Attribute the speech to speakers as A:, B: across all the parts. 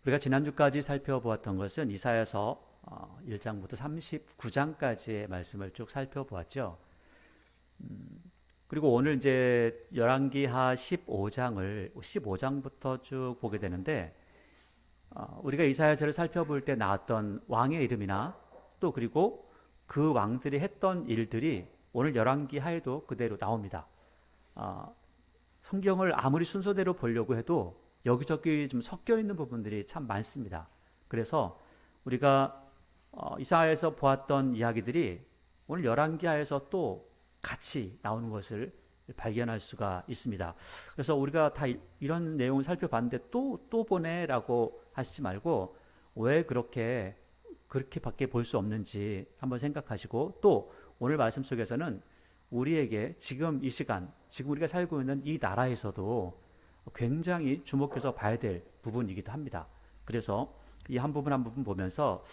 A: 우리가 지난주까지 살펴보았던 것은 이사야서 1장부터 39장까지의 말씀을 쭉 살펴보았죠. 그리고 오늘 이제 열왕기하 15장부터 쭉 보게 되는데, 우리가 이사야서를 살펴볼 때 나왔던 왕의 이름이나 또 그리고 그 왕들이 했던 일들이 오늘 열왕기하에도 그대로 나옵니다. 성경을 아무리 순서대로 보려고 해도 여기저기 좀 섞여 있는 부분들이 참 많습니다. 그래서 우리가 이사야에서 보았던 이야기들이 오늘 열왕기하에서 또 같이 나오는 것을 발견할 수가 있습니다. 그래서 우리가 다 이런 내용을 살펴봤는데 또 보내라고 하시지 말고 왜 그렇게밖에 볼 수 없는지 한번 생각하시고, 또 오늘 말씀 속에서는 우리에게 지금 이 시간, 지금 우리가 살고 있는 이 나라에서도 굉장히 주목해서 봐야 될 부분이기도 합니다. 그래서 이 한 부분 한 부분 보면서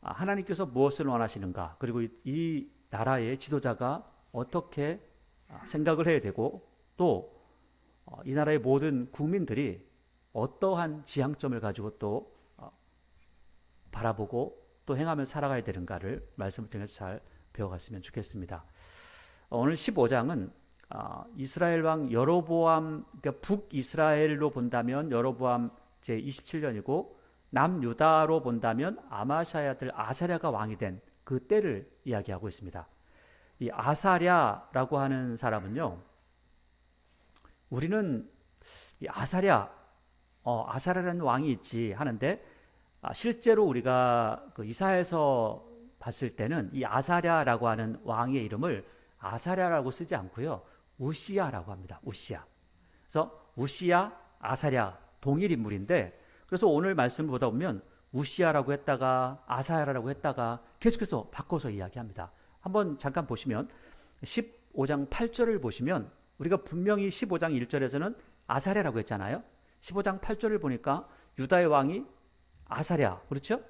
A: 하나님께서 무엇을 원하시는가, 그리고 이 나라의 지도자가 어떻게 생각을 해야 되고, 또 이 나라의 모든 국민들이 어떠한 지향점을 가지고 또 바라보고 또 행하며 살아가야 되는가를 말씀을 통해서 잘 배워갔으면 좋겠습니다. 오늘 15장은 이스라엘 왕 여로보암, 그러니까 북이스라엘로 본다면 여로보암 제27년이고 남유다로 본다면 아마샤의 아들 아사랴가 왕이 된 그 때를 이야기하고 있습니다. 이 아사랴라고 하는 사람은요, 우리는 이 아사랴라는 왕이 있지 하는데, 실제로 우리가 그 이사야에서 봤을 때는 이 아사랴라고 하는 왕의 이름을 아사랴라고 쓰지 않고요, 우시야라고 합니다. 우시야. 그래서 우시야, 아사랴 동일 인물인데, 그래서 오늘 말씀을 보다 보면 우시야라고 했다가 아사랴라고 했다가 계속해서 바꿔서 이야기합니다. 한번 잠깐 보시면 15장 8절을 보시면 우리가 분명히 15장 1절에서는 아사랴라고 했잖아요. 15장 8절을 보니까 유다의 왕이 아사랴, 그렇죠?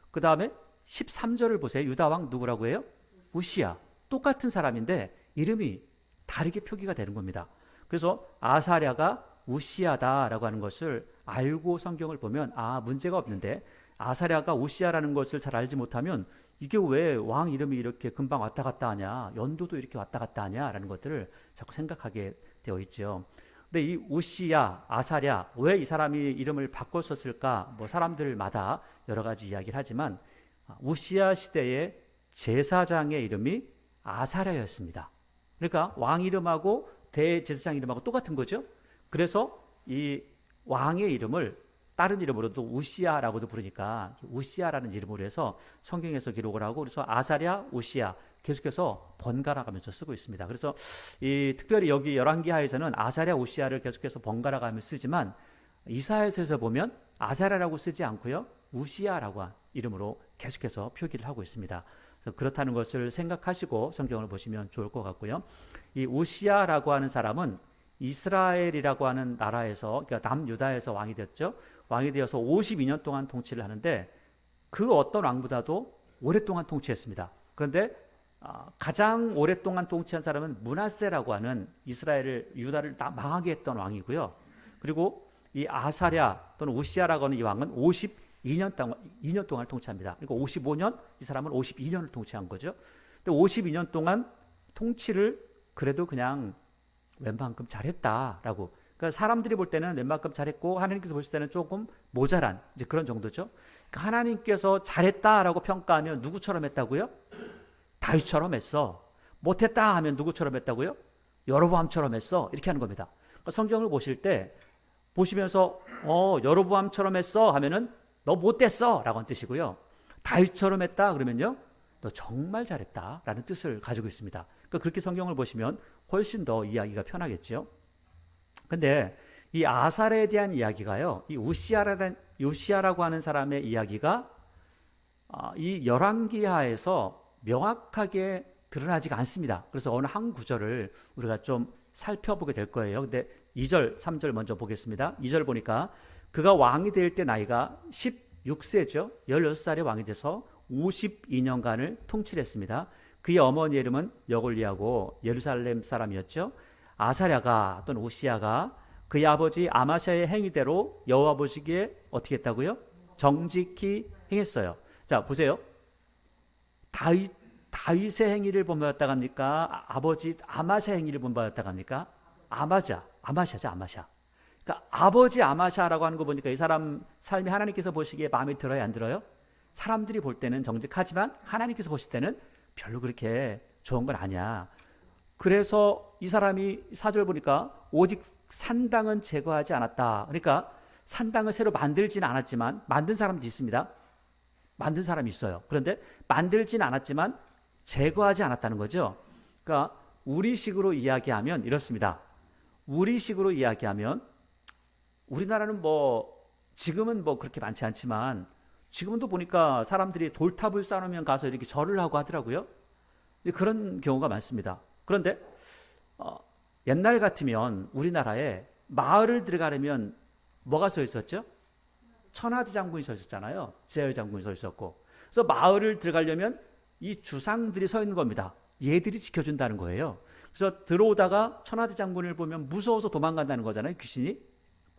A: 그 다음에 13절을 보세요. 유다 왕 누구라고 해요? 우시야. 똑같은 사람인데 이름이 다르게 표기가 되는 겁니다. 그래서 아사랴가 우시야다라고 하는 것을 알고 성경을 보면 문제가 없는데, 아사랴가 우시야라는 것을 잘 알지 못하면 이게 왜 왕 이름이 이렇게 금방 왔다 갔다 하냐, 연도도 이렇게 왔다 갔다 하냐라는 것들을 자꾸 생각하게 되어 있죠. 근데 이 우시야, 아사랴, 왜 이 사람이 이름을 바꿨었을까? 뭐 사람들마다 여러 가지 이야기를 하지만 우시야 시대의 제사장의 이름이 아사랴였습니다. 그러니까 왕 이름하고 대제사장 이름하고 똑같은 거죠. 그래서 이 왕의 이름을 다른 이름으로도 우시야라고도 부르니까 우시야라는 이름으로 해서 성경에서 기록을 하고, 그래서 아사랴, 우시야 계속해서 번갈아 가면서 쓰고 있습니다. 그래서 특별히 여기 열왕기하에서는 아사랴, 우시야를 계속해서 번갈아 가면서 쓰지만 이사야서에서 보면 아사랴라고 쓰지 않고요, 우시야라고 한 이름으로 계속해서 표기를 하고 있습니다. 그래서 그렇다는 것을 생각하시고 성경을 보시면 좋을 것 같고요. 이 우시야라고 하는 사람은 이스라엘이라고 하는 나라에서, 그러니까 남유다에서 왕이 됐죠. 왕이 되어서 52년 동안 통치를 하는데 그 어떤 왕보다도 오랫동안 통치했습니다. 그런데 가장 오랫동안 통치한 사람은 므낫세라고 하는 유다를 망하게 했던 왕이고요. 그리고 이 아사랴 또는 우시야라고 하는 이 왕은 52년 동안 통치합니다. 그러니까 55년, 이 사람은 52년을 통치한 거죠. 근데 52년 동안 통치를 그래도 그냥 웬만큼 잘했다라고, 그러니까 사람들이 볼 때는 웬만큼 잘했고 하나님께서 보실 때는 조금 모자란 이제 그런 정도죠. 그러니까 하나님께서 잘했다라고 평가하면 누구처럼 했다고요? 다윗처럼 했어. 못했다 하면 누구처럼 했다고요? 여로보암처럼 했어. 이렇게 하는 겁니다. 그러니까 성경을 보실 때 보시면서 여로보암처럼 했어 하면은 너 못됐어 라고 하는 뜻이고요, 다윗처럼 했다 그러면요, 너 정말 잘했다 라는 뜻을 가지고 있습니다. 그러니까 그렇게 성경을 보시면 훨씬 더 이해하기가 편하겠죠. 근데 이 아사랴에 대한 이야기가요, 이 우시야라고 하는 사람의 이야기가 이 열왕기하에서 명확하게 드러나지가 않습니다. 그래서 어느 한 구절을 우리가 좀 살펴보게 될 거예요. 근데 2절, 3절 먼저 보겠습니다. 2절 보니까 그가 왕이 될 때 나이가 16세죠. 16살에 왕이 돼서 52년간을 통치를 했습니다. 그의 어머니의 이름은 여골리하고 예루살렘 사람이었죠. 아사랴가 또는 우시야가 그의 아버지 아마샤의 행위대로 여호와 보시기에 어떻게 했다고요? 정직히 행했어요. 자, 보세요. 다윗의 행위를 본받았다고 합니까? 아버지 아마샤 행위를 본받았다고 합니까? 아마샤죠, 아마샤. 그러니까 아버지 아마샤라고 하는 거 보니까 이 사람 삶이 하나님께서 보시기에 마음에 들어요, 안 들어요? 사람들이 볼 때는 정직하지만 하나님께서 보실 때는 별로 그렇게 좋은 건 아니야. 그래서 이 사람이 4절 보니까 오직 산당은 제거하지 않았다. 그러니까 산당을 새로 만들지는 않았지만 만든 사람도 있습니다. 만든 사람이 있어요. 그런데 만들지는 않았지만 제거하지 않았다는 거죠. 그러니까 우리식으로 이야기하면 이렇습니다. 우리식으로 이야기하면 우리나라는 뭐 지금은 뭐 그렇게 많지 않지만 지금도 보니까 사람들이 돌탑을 쌓으면 가서 이렇게 절을 하고 하더라고요. 그런 경우가 많습니다. 그런데 옛날 같으면 우리나라에 마을을 들어가려면 뭐가 서 있었죠? 천하드 장군이 서 있었잖아요. 제열 장군이 서 있었고. 그래서 마을을 들어가려면 이 주상들이 서 있는 겁니다. 얘들이 지켜준다는 거예요. 그래서 들어오다가 천하드 장군을 보면 무서워서 도망간다는 거잖아요. 귀신이.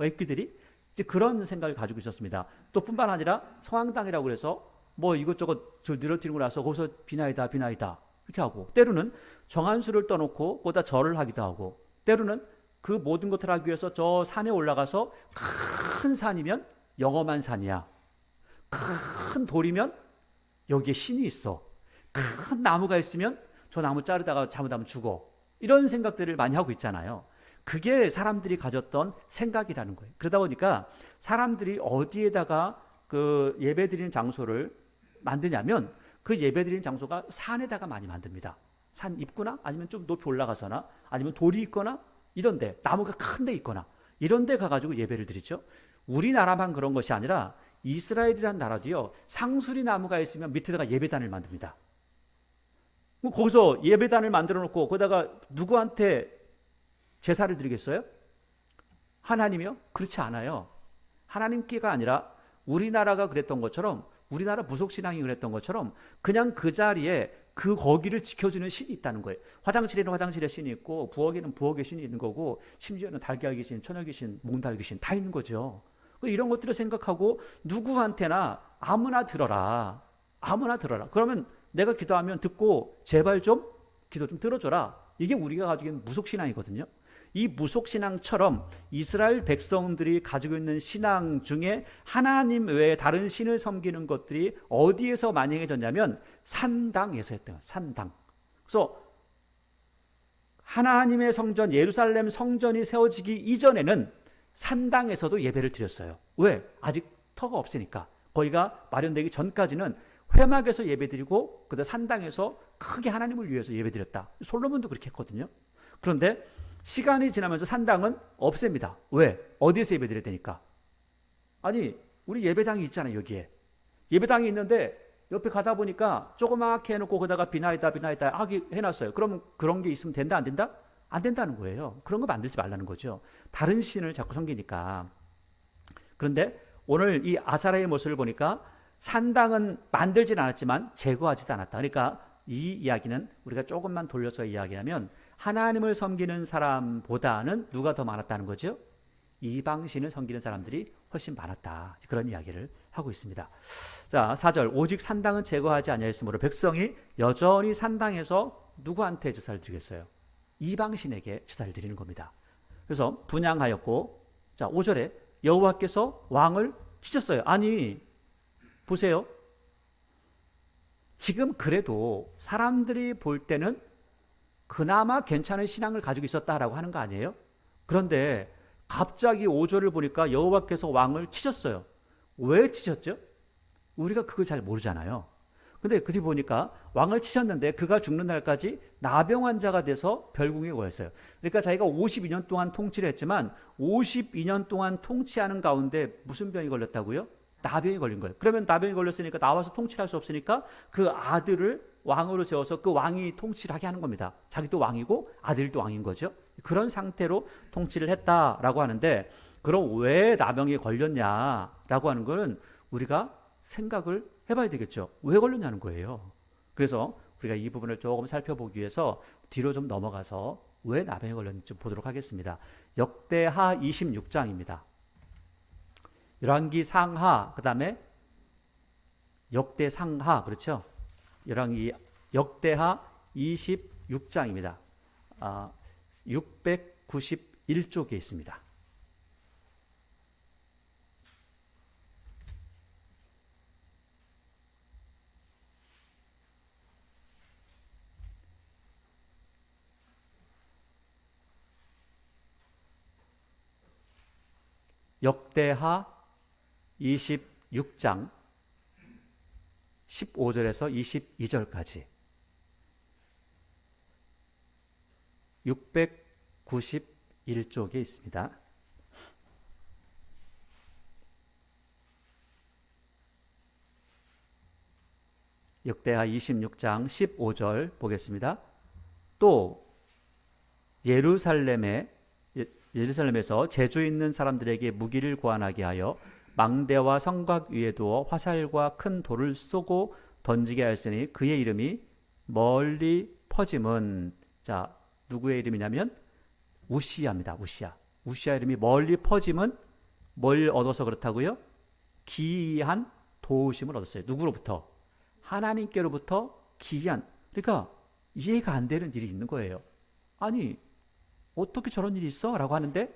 A: 애기들이. 이제 그런 생각을 가지고 있었습니다. 또 뿐만 아니라 성황당이라고 해서 뭐 이것저것 늘어뜨리고 나서 거기서 비나이다 이렇게 하고, 때로는 정한수를 떠놓고 거기다 절을 하기도 하고, 때로는 그 모든 것을 하기 위해서 저 산에 올라가서 큰 산이면 영험한 산이야. 큰 돌이면 여기에 신이 있어. 큰 나무가 있으면 저 나무 자르다가 잘못하면 죽어. 이런 생각들을 많이 하고 있잖아요. 그게 사람들이 가졌던 생각이라는 거예요. 그러다 보니까 사람들이 어디에다가 그 예배드리는 장소를 만드냐면 그 예배드리는 장소가 산에다가 많이 만듭니다. 산 입구나 아니면 좀 높이 올라가서나 아니면 돌이 있거나 이런데 나무가 큰 데 있거나 이런데 가가지고 예배를 드리죠. 우리나라만 그런 것이 아니라 이스라엘이라는 나라도요, 상수리 나무가 있으면 밑에다가 예배단을 만듭니다. 거기서 예배단을 만들어 놓고 거기다가 누구한테 제사를 드리겠어요? 하나님이요? 그렇지 않아요. 하나님께가 아니라 우리나라가 그랬던 것처럼, 우리나라 무속신앙이 그랬던 것처럼 그냥 그 자리에 그 거기를 지켜주는 신이 있다는 거예요. 화장실에는 화장실에 신이 있고 부엌에는 부엌에 신이 있는 거고 심지어는 달걀 귀신, 처녀 귀신, 몽달 귀신 다 있는 거죠. 이런 것들을 생각하고 누구한테나 아무나 들어라. 아무나 들어라. 그러면 내가 기도하면 듣고 제발 좀 기도 좀 들어줘라. 이게 우리가 가지고 있는 무속신앙이거든요. 이 무속신앙처럼 이스라엘 백성들이 가지고 있는 신앙 중에 하나님 외에 다른 신을 섬기는 것들이 어디에서 많이 행해졌냐면 산당에서 했던 거예요. 산당. 그래서 하나님의 성전 예루살렘 성전이 세워지기 이전에는 산당에서도 예배를 드렸어요. 왜? 아직 터가 없으니까. 거기가 마련되기 전까지는 회막에서 예배드리고 그다음 산당에서 크게 하나님을 위해서 예배드렸다. 솔로몬도 그렇게 했거든요. 그런데 시간이 지나면서 산당은 없앱니다. 왜? 어디에서 예배드려야 되니까. 아니 우리 예배당이 있잖아요. 여기에 예배당이 있는데 옆에 가다 보니까 조그맣게 해놓고 거기다가 비나이다 하기 해놨어요. 그러면 그런 게 있으면 된다 안 된다? 안 된다는 거예요. 그런 거 만들지 말라는 거죠. 다른 신을 자꾸 섬기니까. 그런데 오늘 이 아사라의 모습을 보니까 산당은 만들진 않았지만 제거하지도 않았다. 그러니까 이 이야기는 우리가 조금만 돌려서 이야기하면 하나님을 섬기는 사람보다는 누가 더 많았다는 거죠? 이방신을 섬기는 사람들이 훨씬 많았다. 그런 이야기를 하고 있습니다. 자, 4절 오직 산당은 제거하지 아니하였으므로 백성이 여전히 산당에서 누구한테 제사를 드리겠어요? 이방신에게 제사를 드리는 겁니다. 그래서 분향하였고, 자 5절에 여호와께서 왕을 치셨어요. 아니 보세요. 지금 그래도 사람들이 볼 때는 그나마 괜찮은 신앙을 가지고 있었다라고 하는 거 아니에요? 그런데 갑자기 5절을 보니까 여호와께서 왕을 치셨어요. 왜 치셨죠? 우리가 그걸 잘 모르잖아요. 근데 그뒤 보니까 왕을 치셨는데 그가 죽는 날까지 나병 환자가 돼서 별궁에 거였어요. 그러니까 자기가 52년 동안 통치를 했지만 52년 동안 통치하는 가운데 무슨 병이 걸렸다고요? 나병이 걸린 거예요. 그러면 나병이 걸렸으니까 나와서 통치할 수 없으니까 그 아들을 왕으로 세워서 그 왕이 통치를 하게 하는 겁니다. 자기도 왕이고 아들도 왕인 거죠. 그런 상태로 통치를 했다라고 하는데, 그럼 왜 나병이 걸렸냐라고 하는 것은 우리가 생각을 해봐야 되겠죠. 왜 걸렸냐는 거예요. 그래서 우리가 이 부분을 조금 살펴보기 위해서 뒤로 좀 넘어가서 왜 나병이 걸렸는지 좀 보도록 하겠습니다. 역대하 26장입니다. 열왕기 상하, 그 다음에 역대상하, 그렇죠? 열왕기 역대하 26장입니다. 691쪽에 있습니다. 역대하 26장 15절에서 22절까지 691쪽에 있습니다. 역대하 26장 15절 보겠습니다. 또 예루살렘에서 재주 있는 사람들에게 무기를 고안하게 하여 망대와 성곽 위에 두어 화살과 큰 돌을 쏘고 던지게 하였으니 그의 이름이 멀리 퍼짐은, 자, 누구의 이름이냐면 우시야입니다. 우시야 이름이 멀리 퍼짐은 뭘 얻어서 그렇다고요? 기이한 도우심을 얻었어요. 누구로부터? 하나님께로부터 기이한. 그러니까 이해가 안 되는 일이 있는 거예요. 아니, 어떻게 저런 일이 있어? 라고 하는데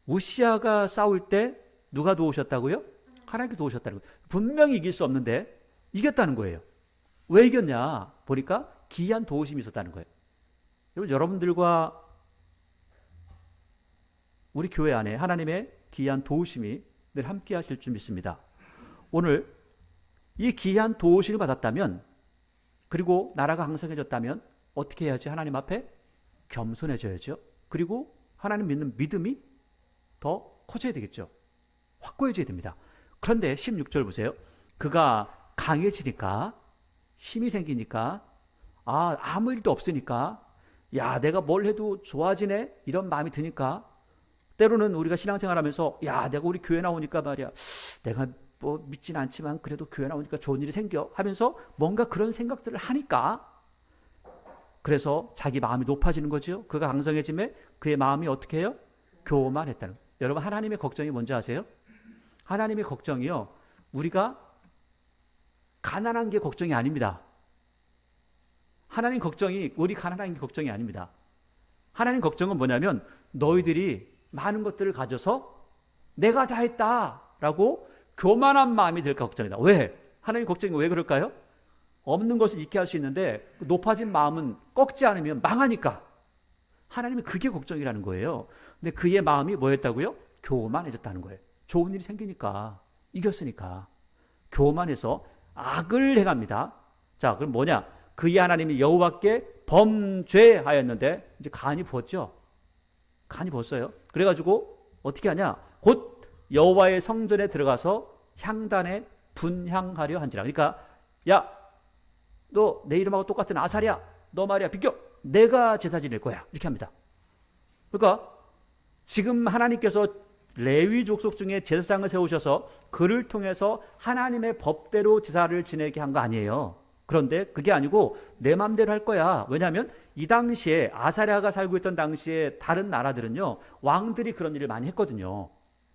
A: 우시야가 싸울 때 누가 도우셨다고요? 하나님께 도우셨다는 거예요. 분명히 이길 수 없는데 이겼다는 거예요. 왜 이겼냐? 보니까 기이한 도우심이 있었다는 거예요. 여러분들과 우리 교회 안에 하나님의 기이한 도우심이 늘 함께 하실 줄 믿습니다. 오늘 이 기이한 도우심을 받았다면, 그리고 나라가 강성해졌다면 어떻게 해야지? 하나님 앞에 겸손해져야죠. 그리고 하나님 믿는 믿음이 더 커져야 되겠죠. 확고해져야 됩니다. 그런데 16절 보세요. 그가 강해지니까, 힘이 생기니까, 아무 일도 없으니까, 야, 내가 뭘 해도 좋아지네? 이런 마음이 드니까, 때로는 우리가 신앙생활하면서, 야, 내가 우리 교회 나오니까 말이야, 내가 뭐 믿진 않지만 그래도 교회 나오니까 좋은 일이 생겨 하면서 뭔가 그런 생각들을 하니까, 그래서 자기 마음이 높아지는 거죠. 그가 강성해짐에 그의 마음이 어떻게 해요? 교만했다는 거예요. 여러분, 하나님의 걱정이 뭔지 아세요? 하나님의 걱정이요, 우리가 가난한 게 걱정이 아닙니다. 하나님 걱정이 우리 가난한 게 걱정이 아닙니다. 하나님 걱정은 뭐냐면 너희들이 많은 것들을 가져서 내가 다 했다라고 교만한 마음이 들까 걱정이다. 왜? 하나님 걱정이 왜 그럴까요? 없는 것을 잊게 할 수 있는데 높아진 마음은 꺾지 않으면 망하니까. 하나님이 그게 걱정이라는 거예요. 근데 그의 마음이 뭐였다고요? 교만해졌다는 거예요. 좋은 일이 생기니까, 이겼으니까 교만해서 악을 행합니다. 자, 그럼 뭐냐? 그의 하나님이 여호와께 범죄하였는데, 이제 간이 부었죠. 간이 부었어요. 그래가지고 어떻게 하냐? 곧 여호와의 성전에 들어가서 향단에 분향하려 한지라. 그러니까, 야, 너 내 이름하고 똑같은 아사랴, 너 말이야 비켜, 내가 제사 지낼 거야, 이렇게 합니다. 그러니까 지금 하나님께서 레위 족속 중에 제사장을 세우셔서 그를 통해서 하나님의 법대로 제사를 지내게 한 거 아니에요. 그런데 그게 아니고 내 마음대로 할 거야. 왜냐하면 이 당시에 아사랴가 살고 있던 당시에 다른 나라들은요, 왕들이 그런 일을 많이 했거든요.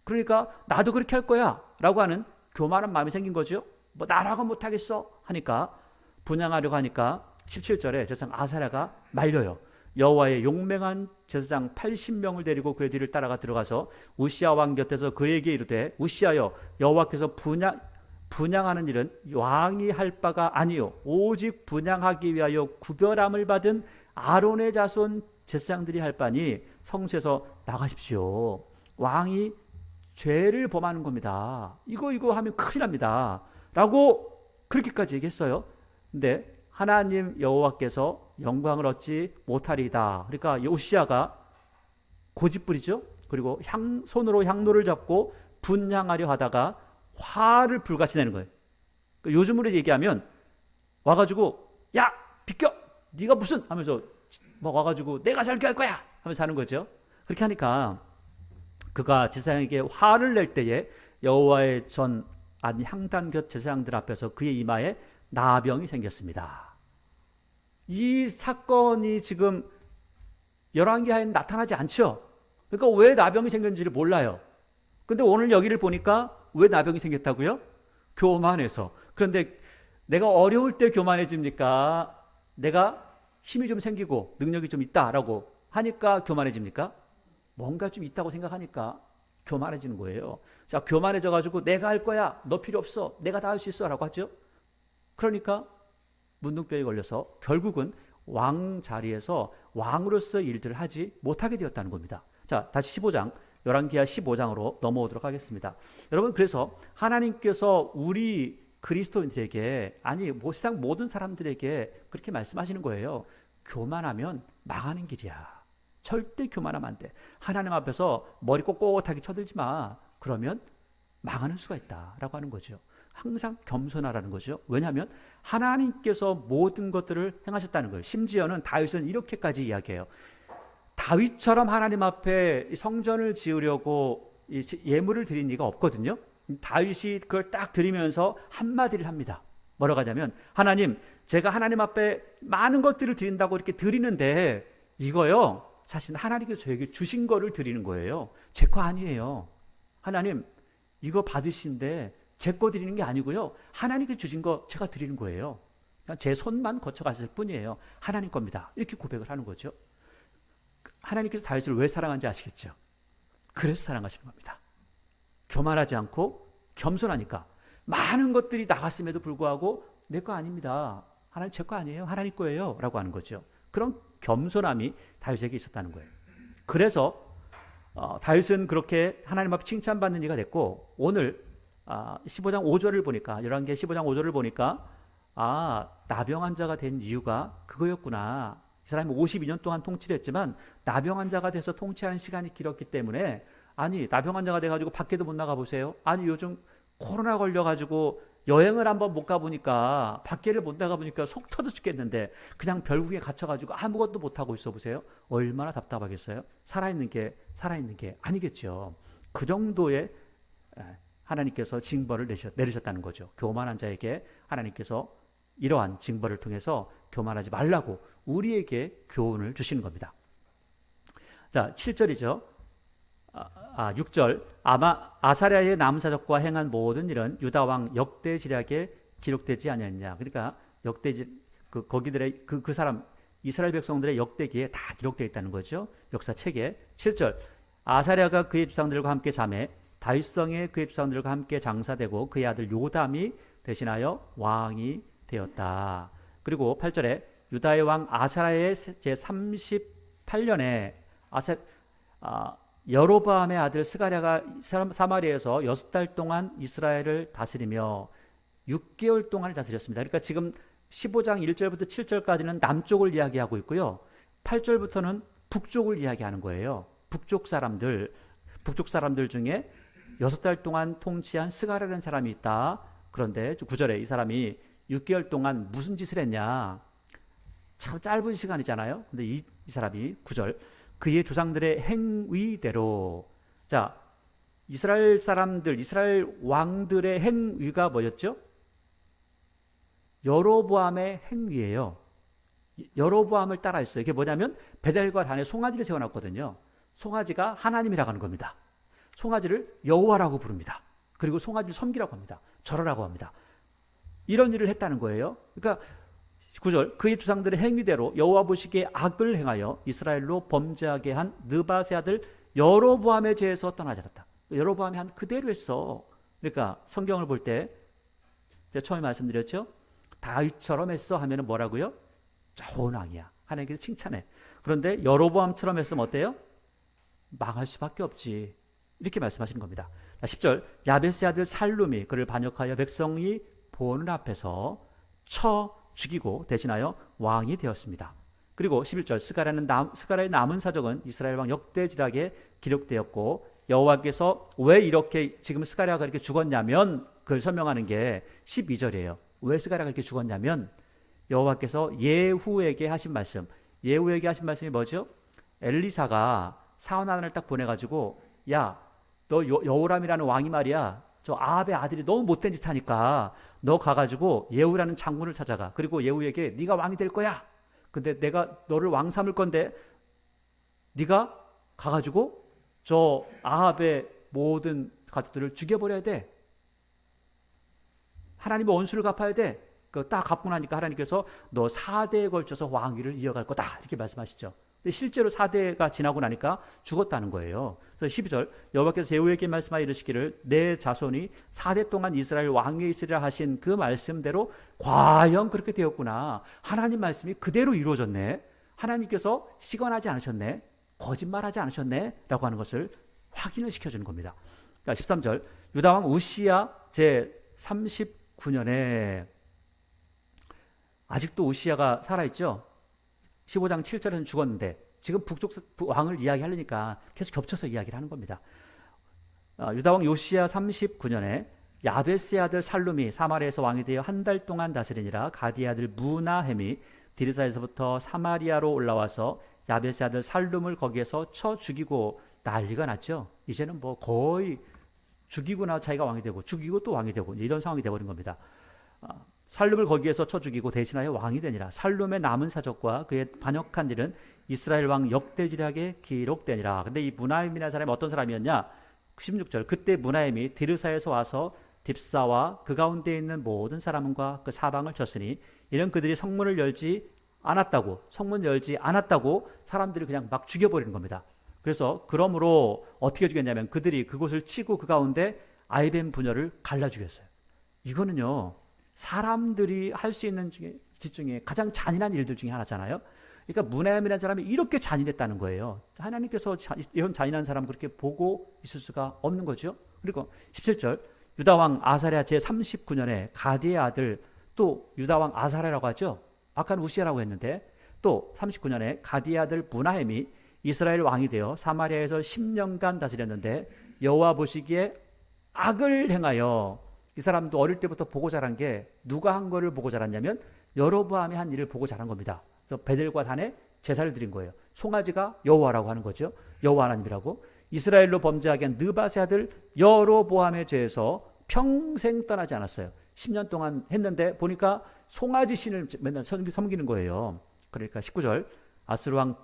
A: 그러니까 나도 그렇게 할 거야 라고 하는 교만한 마음이 생긴 거죠. 뭐 나라가 못하겠어 하니까, 분향하려고 하니까 17절에 제사장 아사랴가 말려요. 여호와의 용맹한 제사장 80명을 데리고 그의 뒤를 따라가 들어가서 우시야 왕 곁에서 그에게 이르되, 우시야여, 여호와께서 분향하는 일은 왕이 할 바가 아니요 오직 분향하기 위하여 구별함을 받은 아론의 자손 제사장들이 할 바니 성소에서 나가십시오. 왕이 죄를 범하는 겁니다. 이거 하면 큰일 납니다 라고 그렇게까지 얘기했어요. 근데 하나님 여호와께서 영광을 얻지 못하리이다. 그러니까 우시야가 고집부리죠. 그리고 손으로 향로를 잡고 분향하려 하다가 화를 불같이 내는 거예요. 그러니까 요즘으로 얘기하면 와가지고, 야, 비켜, 네가 무슨 하면서 막 와가지고 내가 살게 할 거야 하면서 하는 거죠. 그렇게 하니까 그가 제사장에게 화를 낼 때에 여호와의 전 향단 곁 제사장들 앞에서 그의 이마에 나병이 생겼습니다. 이 사건이 지금 열왕기하에는 나타나지 않죠. 그러니까 왜 나병이 생겼는지를 몰라요. 근데 오늘 여기를 보니까 왜 나병이 생겼다고요? 교만해서. 그런데 내가 어려울 때 교만해집니까? 내가 힘이 좀 생기고 능력이 좀 있다라고 하니까 교만해집니까? 뭔가 좀 있다고 생각하니까 교만해지는 거예요. 자, 교만해져 가지고 내가 할 거야. 너 필요 없어. 내가 다 할 수 있어라고 하죠. 그러니까 문둥병에 걸려서 결국은 왕 자리에서 왕으로서 일들을 하지 못하게 되었다는 겁니다. 자, 다시 15장, 열왕기하 15장으로 넘어오도록 하겠습니다. 여러분, 그래서 하나님께서 우리 그리스도인들에게, 아니 세상 모든 사람들에게 그렇게 말씀하시는 거예요. 교만하면 망하는 길이야. 절대 교만하면 안 돼. 하나님 앞에서 머리 꼿꼿하게 쳐들지 마. 그러면 망하는 수가 있다라고 하는 거죠. 항상 겸손하라는 거죠. 왜냐하면 하나님께서 모든 것들을 행하셨다는 거예요. 심지어는 다윗은 이렇게까지 이야기해요. 다윗처럼 하나님 앞에 성전을 지으려고 예물을 드린 이가 없거든요. 다윗이 그걸 딱 드리면서 한마디를 합니다. 뭐라고 하냐면, 하나님, 제가 하나님 앞에 많은 것들을 드린다고 이렇게 드리는데 이거요, 사실 하나님께서 저에게 주신 거를 드리는 거예요. 제 거 아니에요. 하나님, 이거 받으신데 제 거 드리는 게 아니고요, 하나님께 주신 거 제가 드리는 거예요. 그냥 제 손만 거쳐갔을 뿐이에요. 하나님 겁니다. 이렇게 고백을 하는 거죠. 하나님께서 다윗을 왜 사랑하는지 아시겠죠? 그래서 사랑하시는 겁니다. 교만하지 않고 겸손하니까. 많은 것들이 나갔음에도 불구하고 내 거 아닙니다. 하나님 제 거 아니에요. 하나님 거예요. 라고 하는 거죠. 그런 겸손함이 다윗에게 있었다는 거예요. 그래서 다윗은 그렇게 하나님 앞에 칭찬받는 이가 됐고, 오늘 15장 5절을 보니까, 열왕기하 15장 5절을 보니까, 나병 환자가 된 이유가 그거였구나. 이 사람이 52년 동안 통치를 했지만 나병 환자가 돼서 통치하는 시간이 길었기 때문에, 아니 나병 환자가 돼가지고 밖에도 못 나가 보세요. 아니 요즘 코로나 걸려가지고 여행을 한번 못 가보니까, 밖에를 못 나가보니까 속 터져 죽겠는데 그냥 별궁에 gat혀가지고 아무것도 못하고 있어 보세요. 얼마나 답답하겠어요. 살아있는 게 아니겠죠. 그 정도의 하나님께서 징벌을 내리셨다는 거죠. 교만한 자에게 하나님께서 이러한 징벌을 통해서 교만하지 말라고 우리에게 교훈을 주시는 겁니다. 자, 7절이죠. 6절. 아사랴의 남사적과 행한 모든 일은 유다 왕 역대지략에 기록되지 아니했냐. 그러니까 거기들의 그 사람 이스라엘 백성들의 역대기에 다 기록되어 있다는 거죠. 역사책에. 7절. 아사랴가 그의 주상들과 함께 잠에 다윗성에 그의 주상들과 함께 장사되고 그의 아들 요담이 대신하여 왕이 되었다. 그리고 8절에 유다의 왕 아사랴의 제38년에 여로보암의 아들 스가랴가 사마리아에서 6달 동안 이스라엘을 다스리며 6개월 동안을 다스렸습니다. 그러니까 지금 15장 1절부터 7절까지는 남쪽을 이야기하고 있고요. 8절부터는 북쪽을 이야기하는 거예요. 북쪽 사람들 중에 6달 동안 통치한 스가랴라는 사람이 있다. 그런데 9절에 이 사람이 6개월 동안 무슨 짓을 했냐. 참 짧은 시간이잖아요. 근데 이 사람이 9절, 그의 조상들의 행위대로. 자, 이스라엘 왕들의 행위가 뭐였죠? 여로보암의 행위예요. 여로보암을 따라했어요. 이게 뭐냐면 베델과 단에 송아지를 세워놨거든요. 송아지가 하나님이라고 하는 겁니다. 송아지를 여호와라고 부릅니다. 그리고 송아지를 섬기라고 합니다. 절하라고 합니다. 이런 일을 했다는 거예요. 그러니까 9절, 그의 조상들의 행위대로 여호와 보시기에 악을 행하여 이스라엘로 범죄하게 한 느밧의 아들 여로보암의 죄에서 떠나지 않았다. 여로보암이 한 그대로 했어. 그러니까 성경을 볼 때 제가 처음에 말씀드렸죠. 다윗처럼 했어 하면은 뭐라고요? 좋은 왕이야. 하나님께서 칭찬해. 그런데 여로보암처럼 했으면 어때요? 망할 수밖에 없지. 이렇게 말씀하시는 겁니다. 10절, 야베스의 아들 살룸이 그를 반역하여 백성이 보는 앞에서 쳐 죽이고 대신하여 왕이 되었습니다. 그리고 11절, 스가랴의 남은 사적은 이스라엘 왕 역대지략에 기록되었고, 여호와께서 왜 이렇게 지금 스가랴가 이렇게 죽었냐면, 그걸 설명하는 게 12절이에요. 왜 스가랴가 이렇게 죽었냐면 여호와께서 예후에게 하신 말씀이 뭐죠? 엘리사가 사원 하나를 딱 보내가지고, 야, 너 여호람이라는 왕이 말이야, 저 아합의 아들이 너무 못된 짓 하니까 너 가가지고 예후라는 장군을 찾아가. 그리고 예후에게 네가 왕이 될 거야. 근데 내가 너를 왕 삼을 건데 네가 가가지고 저 아합의 모든 가족들을 죽여버려야 돼. 하나님의 원수를 갚아야 돼. 그 딱 갚고 나니까 하나님께서 너 4대에 걸쳐서 왕위를 이어갈 거다 이렇게 말씀하시죠. 근데 실제로 4대가 지나고 나니까 죽었다는 거예요. 그래서 12절 여호와께서 예후에게 말씀하여 이르시기를 내 자손이 4대 동안 이스라엘 왕위에 있으리라 하신 그 말씀대로 과연 그렇게 되었구나. 하나님 말씀이 그대로 이루어졌네. 하나님께서 시건하지 않으셨네. 거짓말하지 않으셨네. 라고 하는 것을 확인을 시켜주는 겁니다. 그러니까 13절 유다왕 우시야 제 39년에 아직도 우시야가 살아있죠. 15장 7절에는 죽었는데 지금 북쪽 왕을 이야기하려니까 계속 겹쳐서 이야기를 하는 겁니다. 유다왕 요시야 39년에 야베스의 아들 살룸이 사마리아에서 왕이 되어 한 달 동안 다스리니라. 가디의 아들 무나헴이 디르사에서부터 사마리아로 올라와서 야베스의 아들 살룸을 거기에서 쳐 죽이고 난리가 났죠. 이제는 뭐 거의 죽이고나 자기가 왕이 되고 죽이고 또 왕이 되고 이런 상황이 되어버린 겁니다. 살룸을 거기에서 쳐 죽이고 대신하여 왕이 되니라. 살룸의 남은 사적과 그의 반역한 일은 이스라엘 왕 역대지략에 기록되니라. 근데 이 무나임이라는 사람이 어떤 사람이었냐? 16절 그때 무나임이 디르사에서 와서 딥사와 그 가운데 있는 모든 사람과 그 사방을 쳤으니 이는 그들이 성문 열지 않았다고 사람들이 그냥 막 죽여버리는 겁니다. 그래서 그러므로 어떻게 죽였냐면 그들이 그곳을 치고 그 가운데 아이벤 부녀를 갈라 죽였어요. 이거는요 사람들이 할 수 있는 짓 중에 가장 잔인한 일들 중에 하나잖아요. 그러니까 무나임이라는 사람이 이렇게 잔인했다는 거예요. 하나님께서 이런 잔인한 사람을 그렇게 보고 있을 수가 없는 거죠. 그리고 17절 유다왕 아사랴 제39년에 가디의 아들 또 유다왕 아사랴라고 하죠. 아까는 우시야라고 했는데 또 39년에 가디의 아들 무나임이 이스라엘 왕이 되어 사마리아에서 10년간 다스렸는데 여호와 보시기에 악을 행하여 이 사람도 어릴 때부터 보고 자란 게 누가 한 거를 보고 자랐냐면 여로보암이 한 일을 보고 자란 겁니다. 그래서 베델과 단에 제사를 드린 거예요. 송아지가 여호와라고 하는 거죠. 여호와 하나님이라고. 이스라엘로 범죄하게 한 느밧의 아들 여로보암의 죄에서 평생 떠나지 않았어요. 10년 동안 했는데 보니까 송아지 신을 맨날 섬기는 거예요. 그러니까 19절 아수르 왕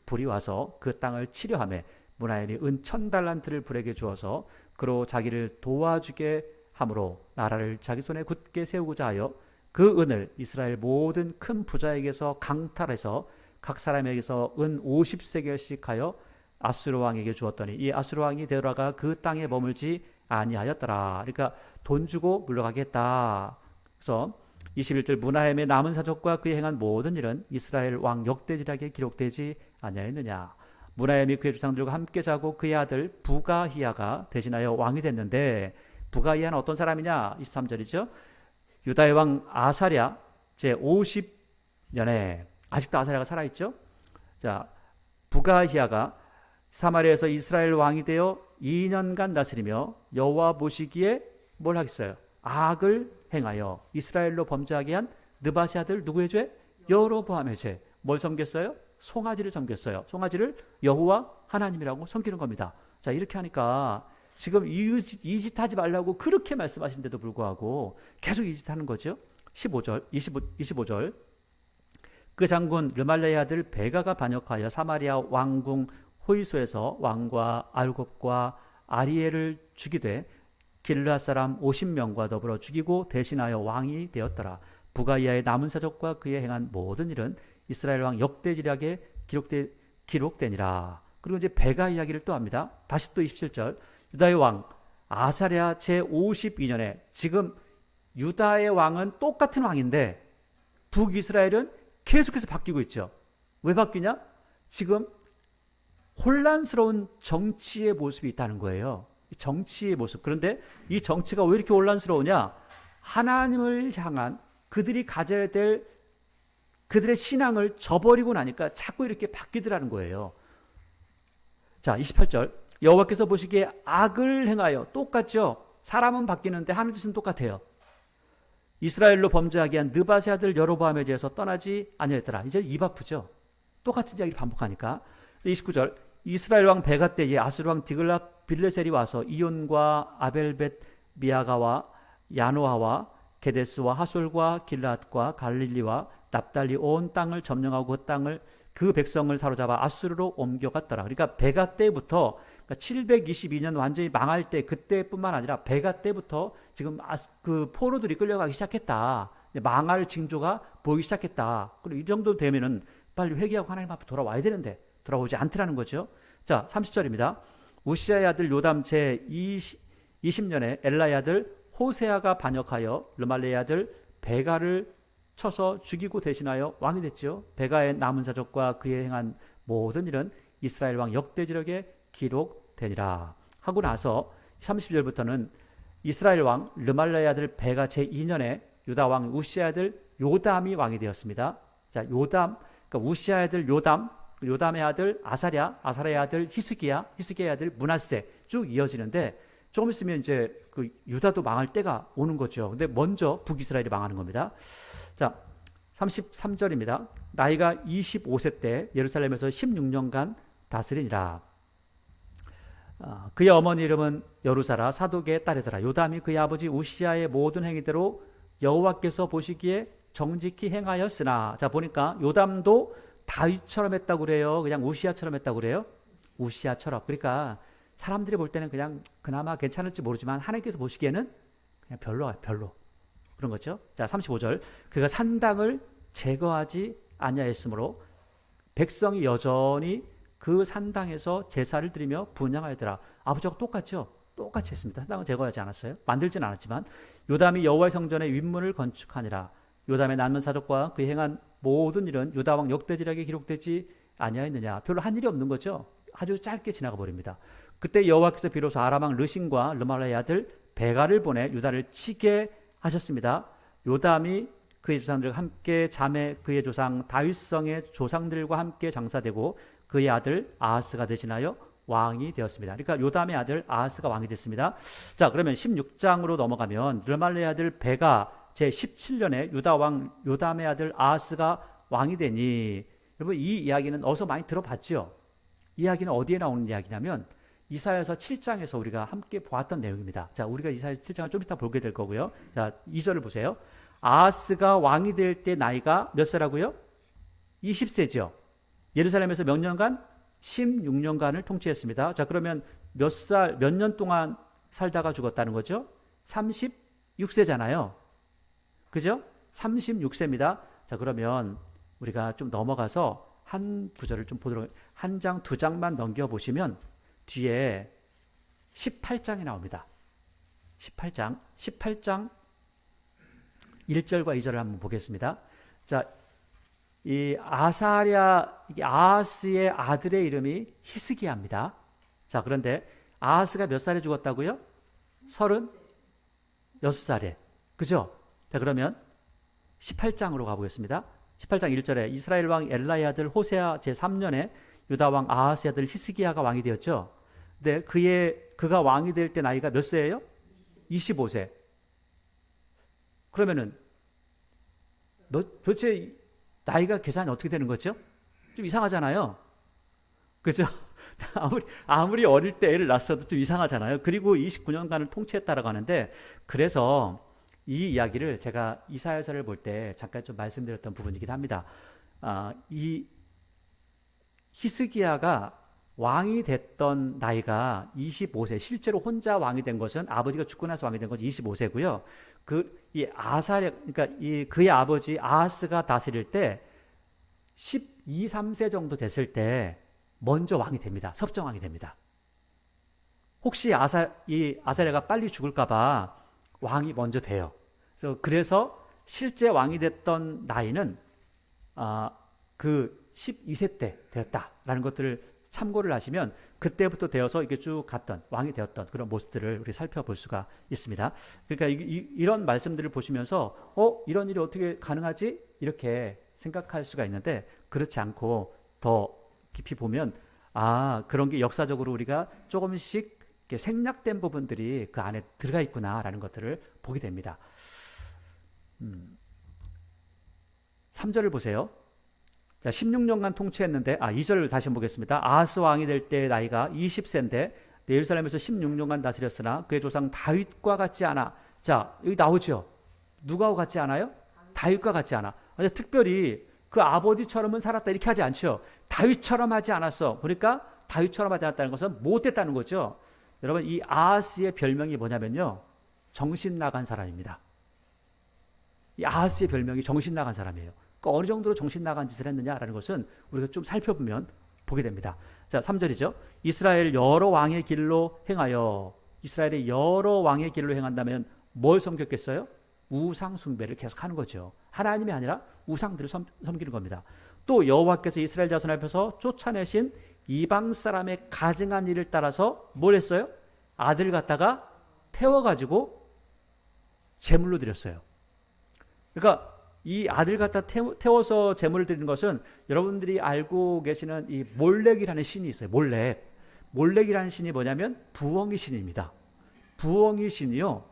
A: 불이 와서 그 땅을 치려하며 무나임이 은 1000달란트를 불에게 주어서 그로 자기를 도와주게 함으로 나라를 자기 손에 굳게 세우고자 하여 그 은을 이스라엘 모든 큰 부자에게서 강탈해서 각 사람에게서 은 50세겔씩 하여 아수르 왕에게 주었더니 이 아수르 왕이 되돌아가 그 땅에 머물지 아니하였더라. 그러니까 돈 주고 물러가겠다. 그래서 21절 무나임의 남은 사적과 그의 행한 모든 일은 이스라엘 왕 역대지략에 기록되지 아니하였느냐. 무나임이 그의 조상들과 함께 자고 그의 아들 부가히야가 대신하여 왕이 됐는데 부가히야는 어떤 사람이냐? 23절이죠. 유다의 왕 아사랴 제50년에 아직도 아사랴가 살아있죠. 자, 부가히야가 사마리아에서 이스라엘 왕이 되어 2년간 다스리며 여호와 보시기에 뭘 하겠어요? 악을 행하여 이스라엘로 범죄하게 한 느밧의 아들 누구의 죄? 여로보암의 죄. 뭘 섬겼어요? 송아지를 섬겼어요. 송아지를 여호와 하나님이라고 섬기는 겁니다. 자, 이렇게 하니까 지금 이 짓 하지 말라고 그렇게 말씀하신데도 불구하고 계속 이 짓 하는 거죠. 25절 그 장군 르말레의 아들 베가가 반역하여 사마리아 왕궁 호이소에서 왕과 알곱과 아리엘을 죽이되 길르앗 사람 50명과 더불어 죽이고 대신하여 왕이 되었더라. 부가이아의 남은 사적과 그의 행한 모든 일은 이스라엘 왕 역대지략에 기록되니라. 그리고 이제 베가 이야기를 또 합니다. 다시 또 27절 유다의 왕 아사랴 제52년에 지금 유다의 왕은 똑같은 왕인데 북이스라엘은 계속해서 바뀌고 있죠. 왜 바뀌냐? 지금 혼란스러운 정치의 모습이 있다는 거예요. 정치의 모습. 그런데 이 정치가 왜 이렇게 혼란스러우냐? 하나님을 향한 그들이 가져야 될 그들의 신앙을 저버리고 나니까 자꾸 이렇게 바뀌더라는 거예요. 자, 28절 여호와께서 보시기에 악을 행하여 똑같죠. 사람은 바뀌는데 하는 짓은 똑같아요. 이스라엘로 범죄하게 한 느밧의 아들 여로보암에 대해서 떠나지 아니했더라. 이제 입 아프죠. 똑같은 이야기를 반복하니까. 29절 이스라엘 왕 베가 때에 아수르 왕 디글랏 빌레셀이 와서 이온과 아벨벳 미아가와 야노아와 게데스와 하솔과 길랏과 갈릴리와 납달리 온 땅을 점령하고 그 땅을 그 백성을 사로잡아 아수르로 옮겨갔더라. 그러니까 베가 때부터, 그러니까 722년 완전히 망할 때 그때뿐만 아니라 베가 때부터 지금 그 포로들이 끌려가기 시작했다. 망할 징조가 보이기 시작했다. 그리고 이 정도 되면은 빨리 회개하고 하나님 앞에 돌아와야 되는데 돌아오지 않더라는 거죠. 자, 30절입니다. 우시아의 아들 요담 제 20년에 엘라의 아들 호세아가 반역하여 르말레의 아들 베가를 쳐서 죽이고 대신하여 왕이 됐죠. 베가의 남은 자족과 그의 행한 모든 일은 이스라엘 왕 역대지력에 기록되니라 하고 나서 30절부터는 이스라엘 왕 르말레의 아들 베가 제 2년에 유다 왕 우시아의 아들 요담이 왕이 되었습니다. 자, 요담, 그러니까 우시아의 아들 요담, 요담의 아들 아사랴, 아사랴의 아들 히스기야, 히스기야의 아들 므낫세 쭉 이어지는데 조금 있으면 이제 그 유다도 망할 때가 오는 거죠. 근데 먼저 북이스라엘이 망하는 겁니다. 자, 33절입니다. 나이가 25세 때 예루살렘에서 16년간 다스리니라. 그의 어머니 이름은 여루사라 사독의 딸이더라. 요담이 그의 아버지 우시아의 모든 행위대로 여호와께서 보시기에 정직히 행하였으나, 자 보니까 요담도 다윗처럼 했다고 그래요? 그냥 우시아처럼 했다고 그래요? 우시아처럼. 그러니까 사람들이 볼 때는 그냥 그나마 괜찮을지 모르지만 하나님께서 보시기에는 그냥 별로. 그런 거죠. 자, 35절. 그가 산당을 제거하지 아니하였으므로 백성이 여전히 그 산당에서 제사를 드리며 분향하였더라. 아버지하고 똑같죠? 똑같이 했습니다. 산당을 제거하지 않았어요. 만들진 않았지만 요담이 여호와의 성전의 윗문을 건축하니라. 요담의 남은 사족과 그의 행한 모든 일은 유다 왕 역대지력에 기록되지 아니하였느냐. 별로 한 일이 없는 거죠. 아주 짧게 지나가 버립니다. 그때 여호와께서 비로소 아람 왕 르신과 르말라의 아들 베가를 보내 유다를 치게 하셨습니다. 요담이 그의 조상들과 함께 잠에 그의 조상 다윗성의 조상들과 함께 장사되고 그의 아들 아하스가 대신하여 왕이 되었습니다. 그러니까 요담의 아들 아하스가 왕이 됐습니다. 자, 그러면 16장으로 넘어가면 르말라의 아들 베가 제 17년에 유다 왕 요담의 아들 아하스가 왕이 되니, 여러분 이 이야기는 어디서 많이 들어봤죠? 이 이야기는 어디에 나오는 이야기냐면 이사야서 7장에서 우리가 함께 보았던 내용입니다. 자, 우리가 이사야서 7장을 좀 이따 보게 될 거고요. 자, 2절을 보세요. 아하스가 왕이 될 때 나이가 몇 살하고요? 20세죠. 예루살렘에서 몇 년간? 16년간을 통치했습니다. 자, 그러면 몇 년 동안 살다가 죽었다는 거죠? 36세잖아요. 그죠? 36세입니다. 자, 그러면 우리가 좀 넘어가서 한 구절을 좀 보도록, 한 장, 두 장만 넘겨보시면 뒤에 18장이 나옵니다. 18장 1절과 2절을 한번 보겠습니다. 자, 이 아하스의 아들의 이름이 히스기야입니다. 자, 그런데 아하스가 몇 살에 죽었다고요? 36살에. 그죠? 자, 그러면 18장으로 가보겠습니다. 18장 1절에 이스라엘 왕 엘라의 아들 호세아 제3년에 유다 왕 아하스의 아들 히스기야가 왕이 되었죠. 근데 그가 왕이 될 때 나이가 몇 세예요? 25세. 그러면은 도대체 나이가 계산이 어떻게 되는 거죠? 좀 이상하잖아요. 그죠? 아무리 어릴 때 애를 낳았어도 좀 이상하잖아요. 그리고 29년간을 통치했다라고 하는데, 그래서 이 이야기를 제가 이사야서를 볼 때 잠깐 좀 말씀드렸던 부분이긴 합니다. 이 히스기야가 왕이 됐던 나이가 25세, 실제로 혼자 왕이 된 것은 아버지가 죽고 나서 왕이 된 것은 25세고요. 이 아사랴, 그러니까 그의 아버지 아하스가 다스릴 때 12, 3세 정도 됐을 때 먼저 왕이 됩니다. 섭정왕이 됩니다. 혹시 아사랴가 빨리 죽을까봐 왕이 먼저 돼요. 그래서 실제 왕이 됐던 나이는 그 12세 때 되었다라는 것들을 참고를 하시면 그때부터 되어서 이게 쭉 갔던, 왕이 되었던 그런 모습들을 우리 살펴볼 수가 있습니다. 그러니까 이런 말씀들을 보시면서 이런 일이 어떻게 가능하지? 이렇게 생각할 수가 있는데, 그렇지 않고 더 깊이 보면 그런 게 역사적으로 우리가 조금씩 이렇게 생략된 부분들이 그 안에 들어가 있구나라는 것들을 보게 됩니다. 3절을 보세요. 자, 16년간 통치했는데, 2절을 다시 보겠습니다. 아하스 왕이 될 때 나이가 20세인데 예루살렘에서 16년간 다스렸으나 그의 조상 다윗과 같지 않아. 자, 여기 나오죠. 누구하고 같지 않아요? 다윗과 같지 않아. 특별히 그 아버지처럼은 살았다 이렇게 하지 않죠. 다윗처럼 하지 않았어. 그러니까 다윗처럼 하지 않았다는 것은 못됐다는 거죠. 여러분, 이 아하스의 별명이 뭐냐면요, 정신 나간 사람입니다. 이 아하스의 별명이 정신 나간 사람이에요. 그러니까 어느 정도로 정신 나간 짓을 했느냐라는 것은 우리가 좀 살펴보면 보게 됩니다. 자, 3절이죠. 이스라엘 여러 왕의 길로 행하여. 이스라엘의 여러 왕의 길로 행한다면 뭘 섬겼겠어요? 우상 숭배를 계속하는 거죠. 하나님이 아니라 우상들을 섬기는 겁니다. 또 여호와께서 이스라엘 자손 앞에서 쫓아내신 이방 사람의 가증한 일을 따라서 뭘 했어요? 아들 갖다가 태워가지고 제물로 드렸어요. 그러니까 이 아들 갖다 태워서 제물을 드리는 것은 여러분들이 알고 계시는 이 몰렉이라는 신이 있어요. 몰렉이라는 신이 뭐냐면 부엉이 신입니다. 부엉이 신이요,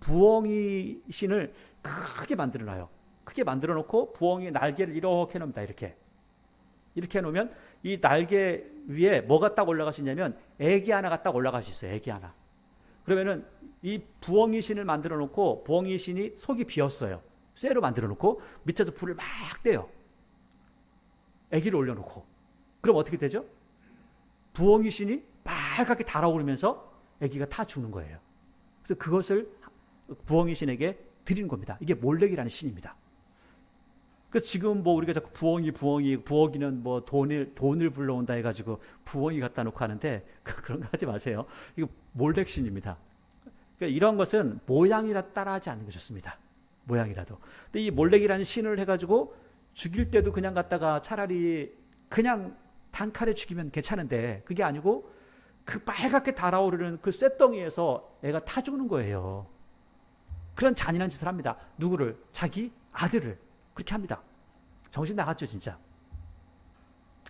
A: 부엉이 신을 크게 만들어놔요. 크게 만들어 놓고 부엉이 날개를 이렇게 해놓습니다. 이렇게 해놓으면 이 날개 위에 뭐가 딱 올라갈 수 있냐면 애기 하나가 딱 올라갈 수 있어요. 애기 하나. 그러면은 이 부엉이 신을 만들어 놓고 부엉이 신이 속이 비었어요. 쇠로 만들어 놓고 밑에서 불을 막 떼요. 애기를 올려놓고. 그럼 어떻게 되죠? 부엉이 신이 빨갛게 달아오르면서 애기가 타 죽는 거예요. 그래서 그것을 부엉이 신에게 드리는 겁니다. 이게 몰렉이라는 신입니다. 그 지금 뭐 우리가 자꾸 부엉이는 뭐 돈을 불러온다 해가지고 부엉이 갖다 놓고 하는데 그런 거 하지 마세요. 이거 몰렉 신입니다. 그러니까 이런 것은 모양이라 따라하지 않는 게 좋습니다. 모양이라도. 근데 이 몰렉이라는 신을 해가지고 죽일 때도 그냥 갖다가 차라리 그냥 단칼에 죽이면 괜찮은데 그게 아니고 그 빨갛게 달아오르는 그 쇳덩이에서 애가 타 죽는 거예요. 그런 잔인한 짓을 합니다. 누구를? 자기 아들을. 그렇게 합니다. 정신 나갔죠, 진짜.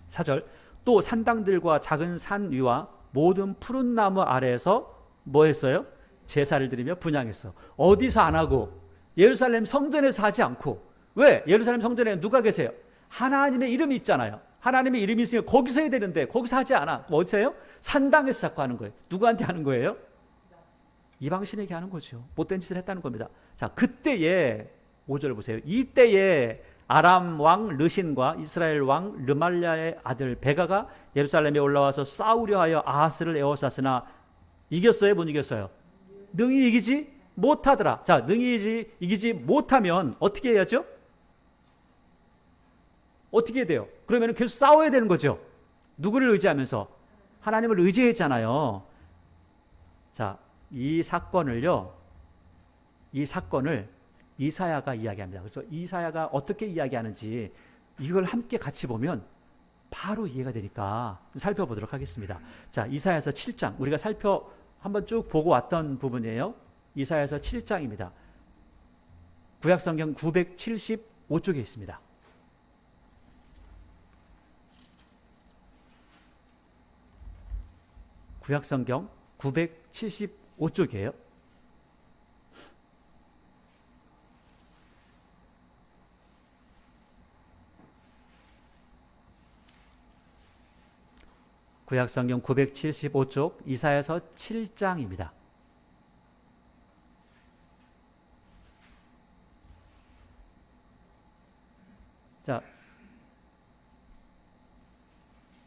A: 4절. 또 산당들과 작은 산 위와 모든 푸른 나무 아래에서 뭐 했어요? 제사를 드리며 분향했어. 어디서 안 하고? 예루살렘 성전에서 하지 않고. 왜? 예루살렘 성전에 누가 계세요? 하나님의 이름이 있잖아요. 하나님의 이름이 있으니까 거기서 해야 되는데 거기서 하지 않아. 어디서 해요? 산당에서 자꾸 하는 거예요. 누구한테 하는 거예요? 이방신에게 하는 거죠. 못된 짓을 했다는 겁니다. 자, 그때에 5절 보세요. 이때에 아람 왕 르신과 이스라엘 왕 르말랴의 아들 베가가 예루살렘에 올라와서 싸우려 하여 아하스를 에워쌌으나 이겼어요? 못 이겼어요? 능히 이기지 못하더라. 자, 능히 이기지 못하면 어떻게 해야죠? 어떻게 해야 돼요? 그러면 계속 싸워야 되는 거죠. 누구를 의지하면서? 하나님을 의지했잖아요. 자, 이 사건을 이사야가 이야기합니다. 그래서 이사야가 어떻게 이야기하는지 이걸 함께 같이 보면 바로 이해가 되니까 살펴보도록 하겠습니다. 자, 이사야서 7장 우리가 한번 쭉 보고 왔던 부분이에요. 이사야서 7장입니다. 구약성경 975쪽에 있습니다. 구약성경 975쪽이에요. 구약성경 975쪽 이사야서 7장입니다. 자,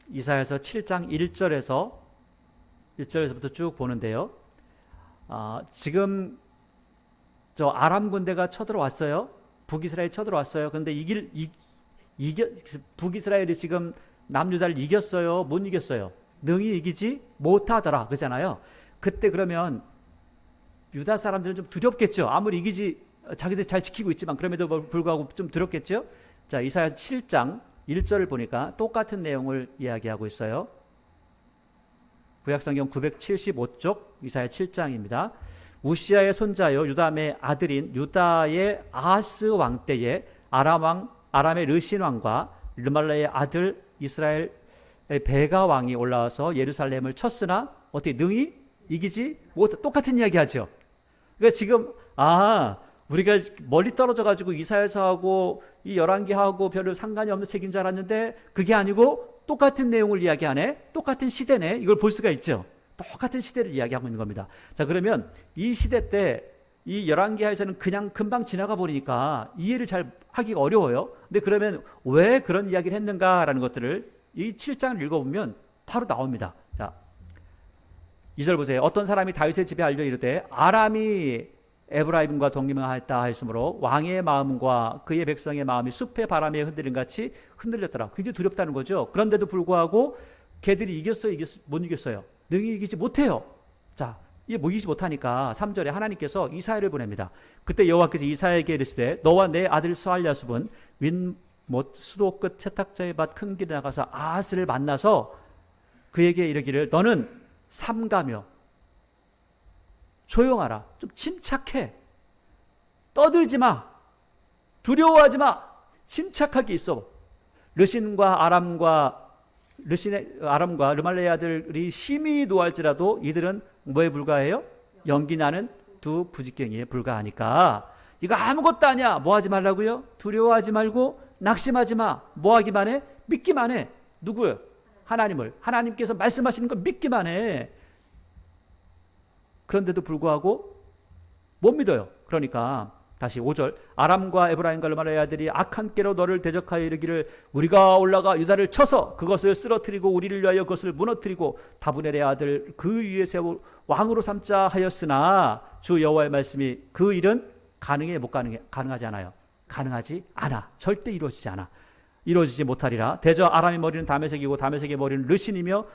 A: 이사야서 7장 1절에서부터 쭉 보는데요. 지금 저 아람 군대가 쳐들어왔어요. 북이스라엘이 쳐들어왔어요. 그런데 북이스라엘이 지금 남유다를 이겼어요? 못 이겼어요? 능히 이기지 못하더라. 그잖아요. 그때 그러면 유다 사람들은 좀 두렵겠죠. 아무리 자기들 잘 지키고 있지만 그럼에도 불구하고 좀 두렵겠죠. 자, 이사야 7장 1절을 보니까 똑같은 내용을 이야기하고 있어요. 구약성경 975쪽 이사야 7장입니다. 우시아의 손자요 유다의 아들인 유다의 아하스 왕 때에 아람의 르신 왕과 르말라의 아들 이스라엘의 베가 왕이 올라와서 예루살렘을 쳤으나 어떻게 능히 이기지 못. 똑같은 이야기하죠. 그러니까 지금 우리가 멀리 떨어져 가지고 이사야서하고 이 열왕기하고 별로 상관이 없는 책인 줄 알았는데 그게 아니고 똑같은 내용을 이야기하네. 똑같은 시대네. 이걸 볼 수가 있죠. 똑같은 시대를 이야기하고 있는 겁니다. 자, 그러면 이 시대 때 이 열왕기하에서는 그냥 금방 지나가 버리니까 이해를 잘 하기가 어려워요. 근데 그러면 왜 그런 이야기를 했는가라는 것들을 이 7장을 읽어보면 바로 나옵니다. 자, 2절 보세요. 어떤 사람이 다윗의 집에 알려 이르되 아람이 에브라임과 동림하였다 하였으므로 왕의 마음과 그의 백성의 마음이 숲의 바람에 흔들림 같이 흔들렸더라. 굉장히 두렵다는 거죠. 그런데도 불구하고 걔들이 이겼어요? 못 이겼어요? 능히 이기지 못해요. 자, 이게 뭐 이기지 못하니까 3절에 하나님께서 이사야를 보냅니다. 그때 여호와께서 이사야에게 이르시되 너와 내 아들 스알랴숲은 윗못 수도 끝 세탁자의 밭 큰 길에 나가서 아하스를 만나서 그에게 이르기를 너는 삼가며 조용하라. 좀 침착해. 떠들지 마. 두려워하지 마. 침착하게 있어. 아람과 르말레의 아들이 심히 노할지라도 이들은 뭐에 불과해요? 연기 나는 두 부직갱이에 불과하니까 이거 아무것도 아니야. 뭐 하지 말라고요? 두려워하지 말고 낙심하지 마. 뭐 하기만 해? 믿기만 해. 누구요? 하나님을. 하나님께서 말씀하시는 거 믿기만 해. 그런데도 불구하고 못 믿어요. 그러니까 다시 5절 아람과 에브라임과 르말레의 아들이 악한 깨로 너를 대적하여 이르기를 우리가 올라가 유다를 쳐서 그것을 쓰러뜨리고 우리를 위하여 그것을 무너뜨리고 다브넬의 아들 그 위에 세워 왕으로 삼자 하였으나 주 여호와의 말씀이 그 일은 가능해 못 가능해? 가능하지 않아요. 가능하지 않아. 절대 이루어지지 않아. 이루어지지 못하리라. 대저 아람의 머리는 다메섹이고 다메섹의 머리는 르신이며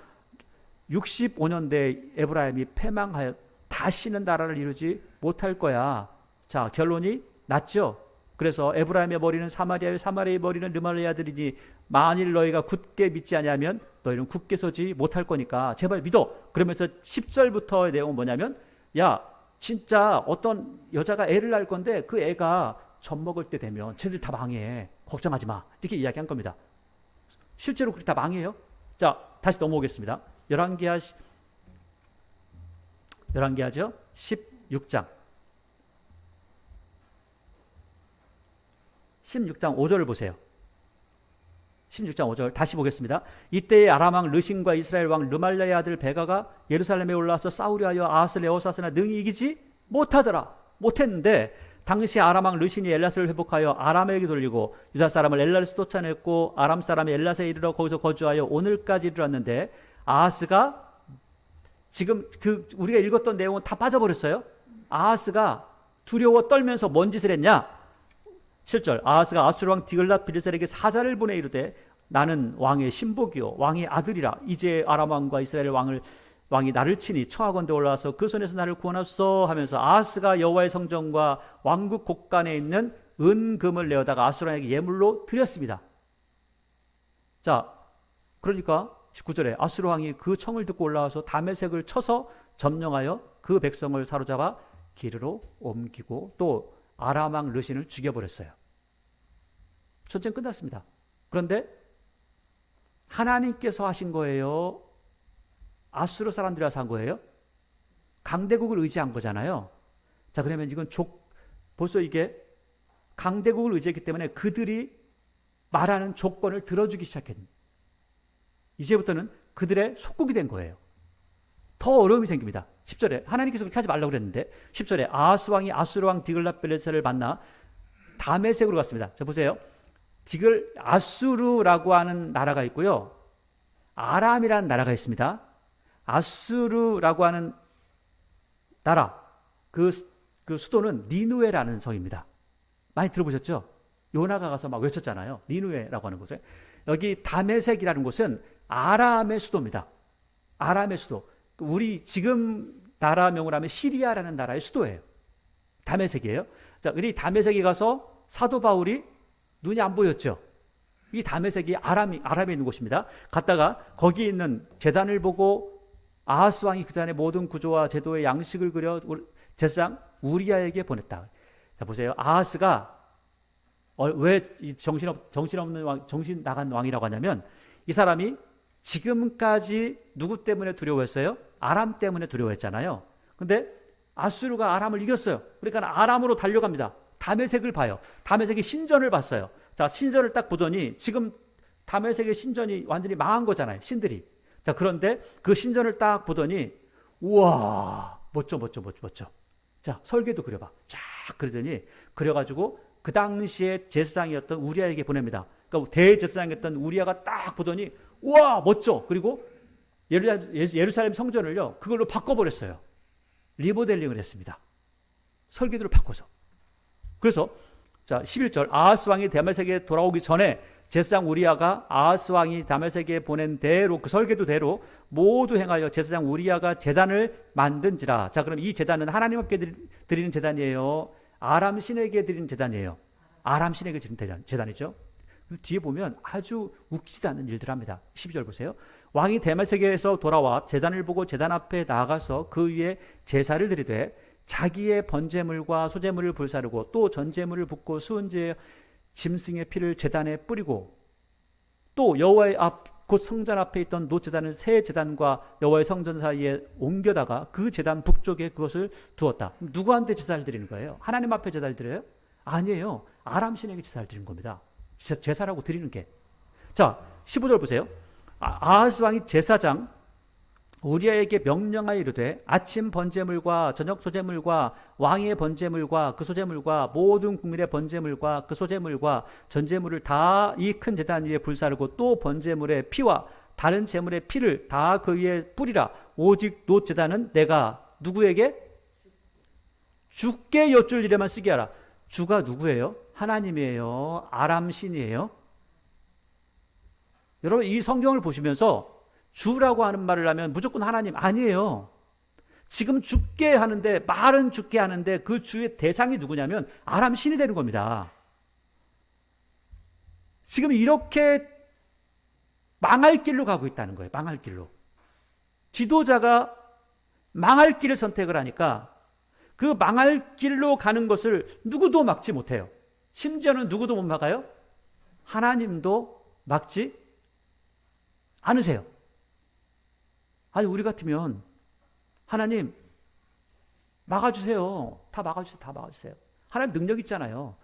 A: 65년대 에브라임이 패망하여 다시는 나라를 이루지 못할 거야. 자, 결론이 났죠. 그래서 에브라임의 머리는 사마리아의 사마리아의 머리는 르말레의 아들이니 만일 너희가 굳게 믿지 아니하면 너희는 굳게 서지 못할 거니까 제발 믿어. 그러면서 10절부터의 내용은 뭐냐면 야 진짜 어떤 여자가 애를 낳을 건데 그 애가 젖 먹을 때 되면 쟤들 다 망해. 걱정하지 마. 이렇게 이야기한 겁니다. 실제로 그렇게 다 망해요. 자, 다시 넘어오겠습니다. 열왕기하죠. 16장 5절을 보세요. 16장 5절 다시 보겠습니다. 이때에 아람 왕 르신과 이스라엘 왕 르말레의 아들 베가가 예루살렘에 올라와서 싸우려 하여 아하스를 에워쌌으나 능히 이기지 못하더라. 못했는데 당시 아람 왕 르신이 엘라스를 회복하여 아람에게 돌리고 유다 사람을 엘라스로 쫓아냈고 아람 사람이 엘라스에 이르러 거기서 거주하여 오늘까지 이르렀는데 아하스가 지금 우리가 읽었던 내용은 다 빠져버렸어요. 아하스가 두려워 떨면서 뭔 짓을 했냐? 7절 아하스가 아수르 왕 디글랏 빌레셀에게 사자를 보내 이르되 나는 왕의 신복이요 왕의 아들이라. 이제 아람 왕과 이스라엘 왕이 나를 치니 청하건대 올라와서 그 손에서 나를 구원하소서 하면서 아하스가 여호와의 성전과 왕국 곳간에 있는 은금을 내어다가 아수르 왕에게 예물로 드렸습니다. 자, 그러니까 19절에 아수르 왕이 그 청을 듣고 올라와서 다메섹을 쳐서 점령하여 그 백성을 사로잡아 기르로 옮기고 또 아람 왕 르신을 죽여버렸어요. 전쟁 끝났습니다. 그런데 하나님께서 하신 거예요? 아수르 사람들이 와서 한 거예요? 강대국을 의지한 거잖아요. 자, 그러면 이건 벌써 이게 강대국을 의지했기 때문에 그들이 말하는 조건을 들어주기 시작했습니다. 이제부터는 그들의 속국이 된 거예요. 더 어려움이 생깁니다. 10절에 하나님께서 그렇게 하지 말라고 그랬는데 10절에 아하스 왕이 아수르 왕 디글랏 빌레셀을 만나 다메섹으로 갔습니다. 자, 보세요. 아수르라고 하는 나라가 있고요. 아람이라는 나라가 있습니다. 아수르라고 하는 나라 그 수도는 니누에라는 성입니다. 많이 들어보셨죠? 요나가 가서 막 외쳤잖아요. 니누에라고 하는 곳에. 여기 다메섹이라는 곳은 아람의 수도입니다. 아람의 수도. 우리 지금 나라명으로 하면 시리아라는 나라의 수도예요. 다메섹이에요. 자, 우리 다메섹에 가서 사도 바울이 눈이 안 보였죠. 이 다메섹이 아람에 있는 곳입니다. 갔다가 거기 있는 제단을 보고 아하스 왕이 그 자의 모든 구조와 제도의 양식을 그려 제사장 우리아에게 보냈다. 자, 보세요. 아하스가 왜 정신없는 왕, 정신 나간 왕이라고 하냐면 이 사람이 지금까지 누구 때문에 두려워했어요? 아람 때문에 두려워했잖아요. 근데 아수르가 아람을 이겼어요. 그러니까 아람으로 달려갑니다. 다메섹을 봐요. 다메섹의 신전을 봤어요. 자, 신전을 딱 보더니 지금 다메섹의 신전이 완전히 망한 거잖아요. 신들이. 자, 그런데 그 신전을 딱 보더니 우와, 멋져. 자, 설계도 그려봐. 쫙 그러더니 그려가지고 그 당시에 제사장이었던 우리아에게 보냅니다. 그러니까 대제사장이었던 우리아가 딱 보더니 와 멋져. 그리고 예루살렘 성전을요 그걸로 바꿔버렸어요. 리모델링을 했습니다. 설계도를 바꿔서. 그래서 자 11절 아하스 왕이 다메섹에 돌아오기 전에 제사장 우리아가 아하스 왕이 다메섹에 보낸 대로 그 설계도대로 모두 행하여 제사장 우리아가 제단을 만든지라. 자 그럼 이 제단은 하나님 앞에 드리는 제단이에요? 아람 신에게 드리는 제단이에요? 아람 신에게 드리는 제단이죠. 뒤에 보면 아주 웃기지 않는 일들을 합니다. 12절 보세요. 왕이 다메섹에서 돌아와 제단을 보고 제단 앞에 나가서 그 위에 제사를 드리되 자기의 번제물과 소제물을 불사르고 또 전제물을 붓고 수은제의 짐승의 피를 제단에 뿌리고 또 여호와의 앞 곧 성전 앞에 있던 놋제단을 새 제단과 여호와의 성전 사이에 옮겨다가 그 제단 북쪽에 그것을 두었다. 누구한테 제사를 드리는 거예요? 하나님 앞에 제사를 드려요? 아니에요. 아람 신에게 제사를 드리는 겁니다. 제사라고 드리는 게. 자 15절 보세요. 아하스 왕이 제사장 우리아에게 명령하여 이르되 아침 번제물과 저녁 소제물과 왕의 번제물과 그 소제물과 모든 국민의 번제물과 그 소제물과 전제물을 다 이 큰 제단 위에 불사르고 또 번제물의 피와 다른 제물의 피를 다 그 위에 뿌리라. 오직 놋 제단은 내가 누구에게? 주께 여쭐 일에만 쓰게 하라. 주가 누구예요? 하나님이에요? 아람 신이에요? 여러분 이 성경을 보시면서 주라고 하는 말을 하면 무조건 하나님 아니에요. 지금 죽게 하는데 말은 죽게 하는데 그 주의 대상이 누구냐면 아람 신이 되는 겁니다. 지금 이렇게 망할 길로 가고 있다는 거예요. 망할 길로. 지도자가 망할 길을 선택을 하니까 그 망할 길로 가는 것을 누구도 막지 못해요. 심지어는 누구도 못 막아요? 하나님도 막지 않으세요. 아니 우리 같으면 하나님 막아주세요. 다 막아주세요. 다 막아주세요. 하나님 능력 있잖아요.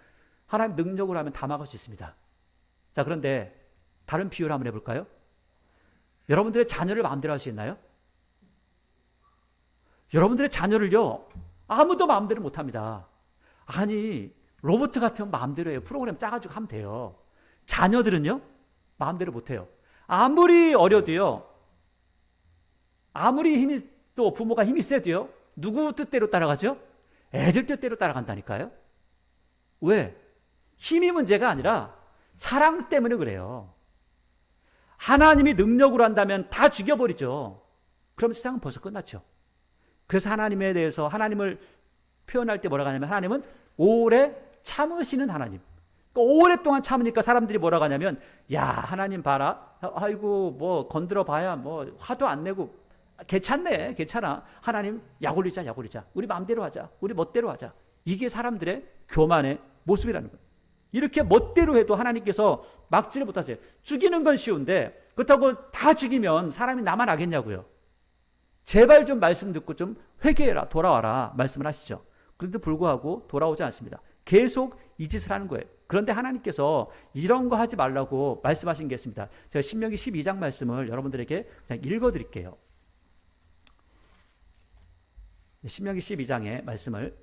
A: 하나님 능력으로 하면 다 막을 수 있습니다. 자 그런데 다른 비유를 한번 해볼까요? 여러분들의 자녀를 마음대로 할 수 있나요? 여러분들의 자녀를요 아무도 마음대로 못합니다. 아니 로봇 같으면 마음대로 해요. 프로그램 짜가지고 하면 돼요. 자녀들은요 마음대로 못해요. 아무리 어려도요 아무리 힘이 또 부모가 힘이 세도요 누구 뜻대로 따라가죠? 애들 뜻대로 따라간다니까요. 왜? 힘이 문제가 아니라 사랑 때문에 그래요. 하나님이 능력으로 한다면 다 죽여버리죠. 그럼 세상은 벌써 끝났죠. 그래서 하나님에 대해서 하나님을 표현할 때 뭐라고 하냐면 하나님은 오래 참으시는 하나님. 그러니까 오랫동안 참으니까 사람들이 뭐라고 하냐면 야 하나님 봐라. 아이고 뭐 건드려 봐야 뭐 화도 안 내고 괜찮네 괜찮아. 하나님 약 올리자 약 올리자. 우리 마음대로 하자. 우리 멋대로 하자. 이게 사람들의 교만의 모습이라는 거예요. 이렇게 멋대로 해도 하나님께서 막지를 못하세요. 죽이는 건 쉬운데 그렇다고 다 죽이면 사람이 나만 하겠냐고요. 제발 좀 말씀 듣고 좀 회개해라 돌아와라 말씀을 하시죠. 그런데 불구하고 돌아오지 않습니다. 계속 이 짓을 하는 거예요. 그런데 하나님께서 이런 거 하지 말라고 말씀하신 게 있습니다. 제가 신명기 12장 말씀을 여러분들에게 그냥 읽어드릴게요. 신명기 12장의 말씀을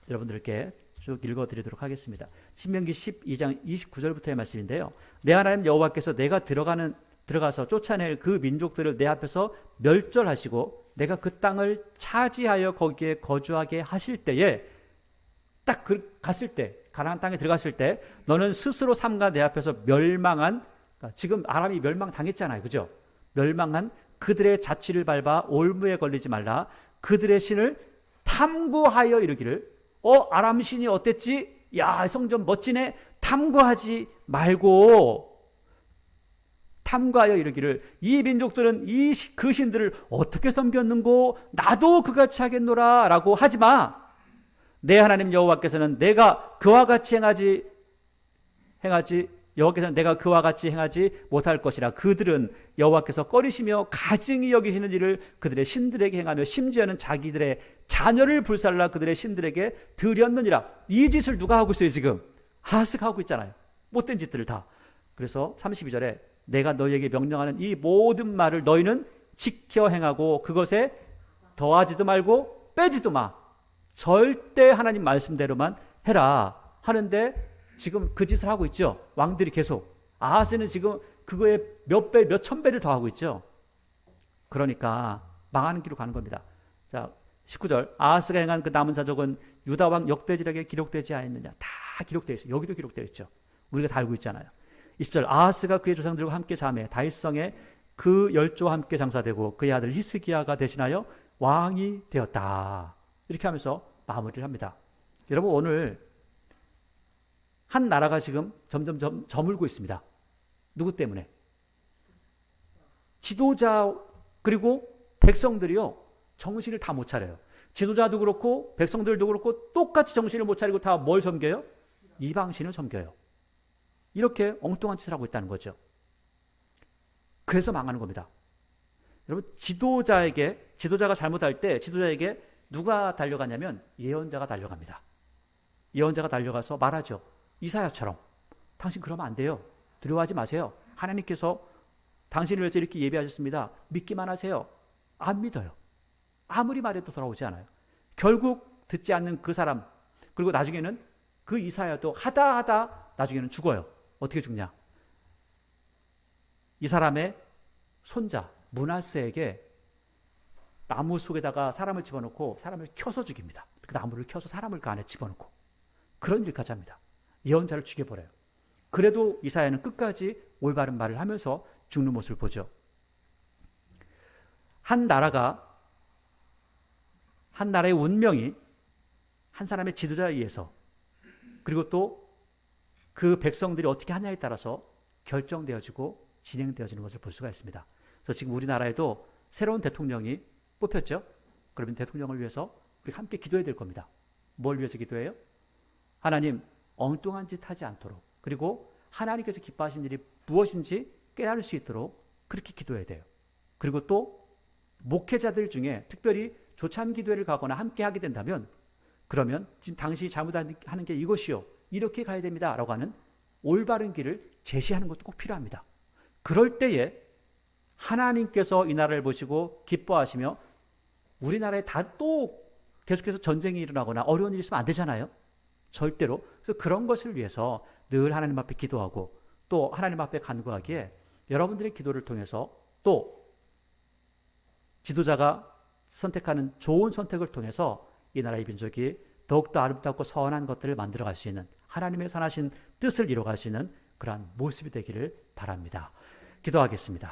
A: 여러분들께 쭉 읽어드리도록 하겠습니다. 신명기 12장 29절부터의 말씀인데요. 내 하나님 여호와께서 내가 들어가서 쫓아낼 그 민족들을 내 앞에서 멸절하시고 내가 그 땅을 차지하여 거기에 거주하게 하실 때에 딱 갔을 때 가나안 땅에 들어갔을 때 너는 스스로 삼가 내 앞에서 멸망한 지금 아람이 멸망당했잖아요. 그죠? 멸망한 그들의 자취를 밟아 올무에 걸리지 말라. 그들의 신을 탐구하여 이르기를 아람 신이 어땠지? 야 성전 멋지네. 탐구하지 말고 탐구하여 이르기를 이 민족들은 그 신들을 어떻게 섬겼는고 나도 그같이 하겠노라 라고 하지마. 내 하나님 여호와께서는 내가 그와 같이 행하지 못할 것이라. 그들은 여호와께서 꺼리시며 가증히 여기시는 일을 그들의 신들에게 행하며 심지어는 자기들의 자녀를 불살라 그들의 신들에게 드렸느니라. 이 짓을 누가 하고 있어요? 지금 하스가 하고 있잖아요. 못된 짓들을 다. 그래서 32절에 내가 너희에게 명령하는 이 모든 말을 너희는 지켜 행하고 그것에 더하지도 말고 빼지도 마. 절대 하나님 말씀대로만 해라 하는데 지금 그 짓을 하고 있죠. 왕들이 계속. 아하스는 지금 그거에 몇 배, 몇 천 배를 더하고 있죠. 그러니까 망하는 길로 가는 겁니다. 자, 19절. 아하스가 행한 그 남은 사적은 유다 왕 역대지략에 기록되지 않았느냐. 다 기록되어 있어요. 여기도 기록되어 있죠. 우리가 다 알고 있잖아요. 20절. 아하스가 그의 조상들과 함께 잠해 다윗성에 그 열조와 함께 장사되고 그의 아들 히스기야가 대신하여 왕이 되었다. 이렇게 하면서 마무리를 합니다. 여러분, 오늘 한 나라가 지금 점점 저물고 있습니다. 누구 때문에? 지도자 그리고 백성들이요, 정신을 다 못 차려요. 지도자도 그렇고 백성들도 그렇고 똑같이 정신을 못 차리고 다 뭘 섬겨요? 이방신을 섬겨요. 이렇게 엉뚱한 짓을 하고 있다는 거죠. 그래서 망하는 겁니다. 여러분, 지도자가 잘못할 때 지도자에게 누가 달려가냐면 예언자가 달려갑니다. 예언자가 달려가서 말하죠. 이사야처럼 당신 그러면 안 돼요. 두려워하지 마세요. 하나님께서 당신을 위해서 이렇게 예비하셨습니다. 믿기만 하세요. 안 믿어요. 아무리 말해도 돌아오지 않아요. 결국 듣지 않는 그 사람, 그리고 나중에는 그 이사야도 하다 나중에는 죽어요. 어떻게 죽냐? 이 사람의 손자 므낫세에게 나무 속에다가 사람을 집어넣고 사람을 켜서 죽입니다. 그 나무를 켜서 사람을 그 안에 집어넣고 그런 일까지 합니다. 예언자를 죽여버려요. 그래도 이사야는 끝까지 올바른 말을 하면서 죽는 모습을 보죠. 한 나라의 운명이 한 사람의 지도자에 의해서, 그리고 또 그 백성들이 어떻게 하냐에 따라서 결정되어지고 진행되어지는 것을 볼 수가 있습니다. 그래서 지금 우리나라에도 새로운 대통령이 뽑혔죠. 그러면 대통령을 위해서 우리 함께 기도해야 될 겁니다. 뭘 위해서 기도해요? 하나님, 엉뚱한 짓 하지 않도록, 그리고 하나님께서 기뻐하시는 일이 무엇인지 깨달을 수 있도록 그렇게 기도해야 돼요. 그리고 또 목회자들 중에 특별히 조참 기도회를 가거나 함께 하게 된다면, 그러면 지금 당신이 잘못하는 게 이것이요, 이렇게 가야 됩니다 라고 하는 올바른 길을 제시하는 것도 꼭 필요합니다. 그럴 때에 하나님께서 이 나라를 보시고 기뻐하시며 우리나라에 또 계속해서 전쟁이 일어나거나 어려운 일이 있으면 안 되잖아요. 절대로. 그래서 그런 것을 위해서 늘 하나님 앞에 기도하고 또 하나님 앞에 간구하기에 여러분들의 기도를 통해서 또 지도자가 선택하는 좋은 선택을 통해서 이 나라의 민족이 더욱더 아름답고 선한 것들을 만들어갈 수 있는, 하나님의 선하신 뜻을 이뤄갈 수 있는 그러한 모습이 되기를 바랍니다. 기도하겠습니다.